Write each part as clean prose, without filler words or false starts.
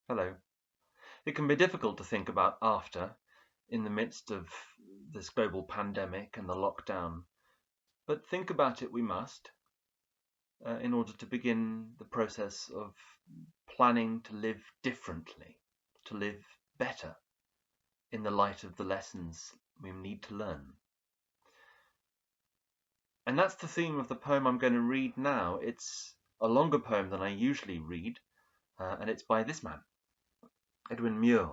Hello. It can be difficult to think about after, in the midst of this global pandemic and the lockdown, but think about it we must, in order to begin the process of planning to live differently, to live better in the light of the lessons we need to learn. And that's the theme of the poem I'm going to read now. It's a longer poem than I usually read, and it's by this man, Edwin Muir,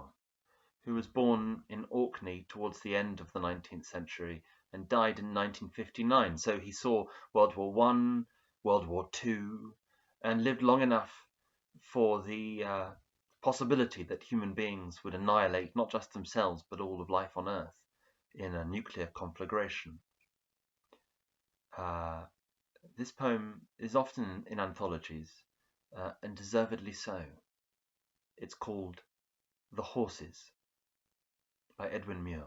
who was born in Orkney towards the end of the 19th century and died in 1959. So he saw World War One, World War Two, and lived long enough for the possibility that human beings would annihilate not just themselves but all of life on Earth in a nuclear conflagration. This poem is often in anthologies, and deservedly so. It's called The Horses by Edwin Muir.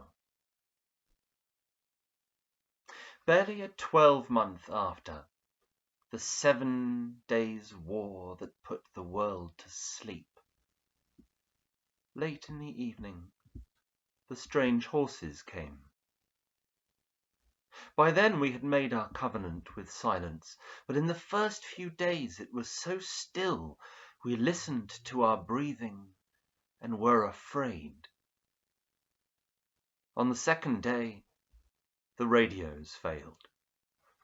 Barely a 12-month after the 7 days' war that put the world to sleep, late in the evening, the strange horses came. By then we had made our covenant with silence, but in the first few days it was so still we listened to our breathing and were afraid. On the second day, the radios failed.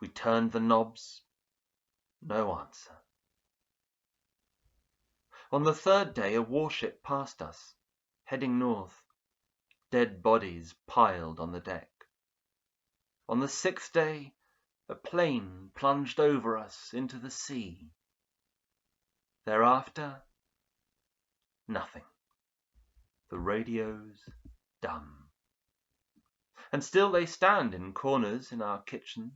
We turned the knobs, no answer. On the third day, a warship passed us, heading north, dead bodies piled on the deck. On the sixth day, a plane plunged over us into the sea. Thereafter, nothing. The radios dumb. And still they stand in corners in our kitchens,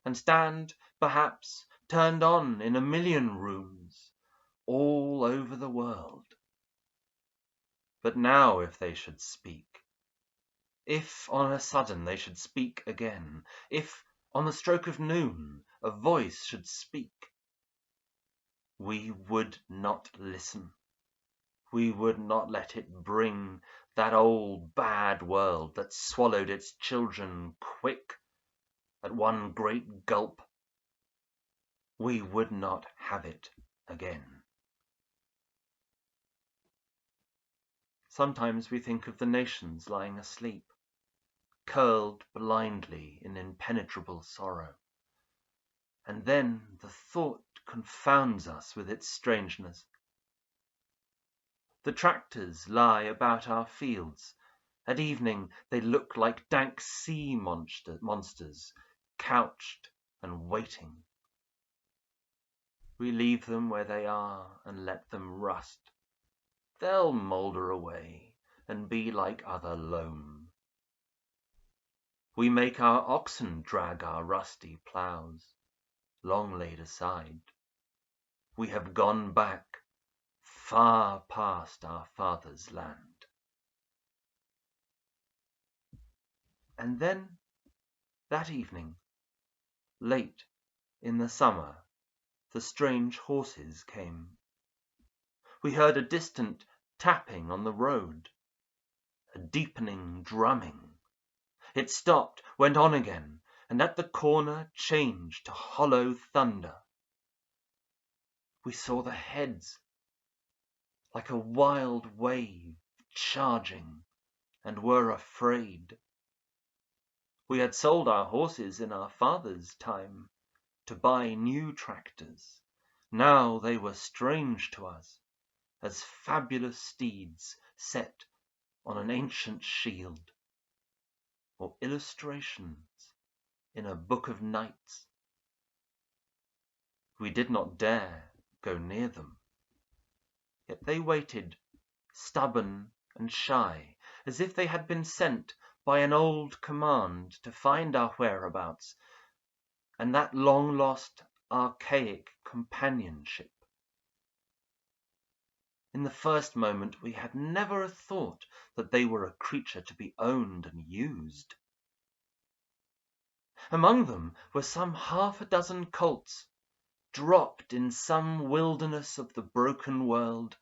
and stand, perhaps, turned on in a million rooms, all over the world. But now if they should speak, if on a sudden they should speak again, if on the stroke of noon a voice should speak, we would not listen. We would not let it bring that old bad world that swallowed its children quick at one great gulp. We would not have it again. Sometimes we think of the nations lying asleep, curled blindly in impenetrable sorrow. And then the thought confounds us with its strangeness. The tractors lie about our fields. At evening they look like dank sea monsters, couched and waiting. We leave them where they are and let them rust. They'll moulder away and be like other loam. We make our oxen drag our rusty ploughs, long laid aside. We have gone back far past our father's land. And then, that evening, late in the summer, the strange horses came. We heard a distant tapping on the road, a deepening drumming. It stopped, went on again, and at the corner changed to hollow thunder. We saw the heads like a wild wave charging, and were afraid. We had sold our horses in our father's time to buy new tractors. Now they were strange to us, as fabulous steeds set on an ancient shield, or illustrations in a book of knights. We did not dare go near them, yet they waited, stubborn and shy, as if they had been sent by an old command to find our whereabouts and that long-lost archaic companionship. In the first moment we had never a thought that they were a creature to be owned and used. Among them were some half a dozen colts, dropped in some wilderness of the broken world,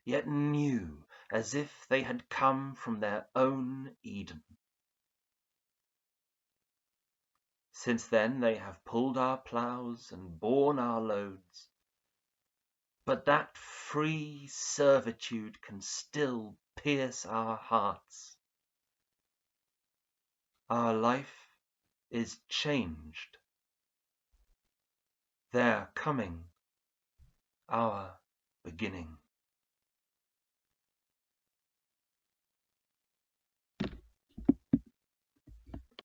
yet new as if they had come from their own Eden. Since then they have pulled our ploughs and borne our loads, but that free servitude can still pierce our hearts. Our life is changed. Their coming, our beginning.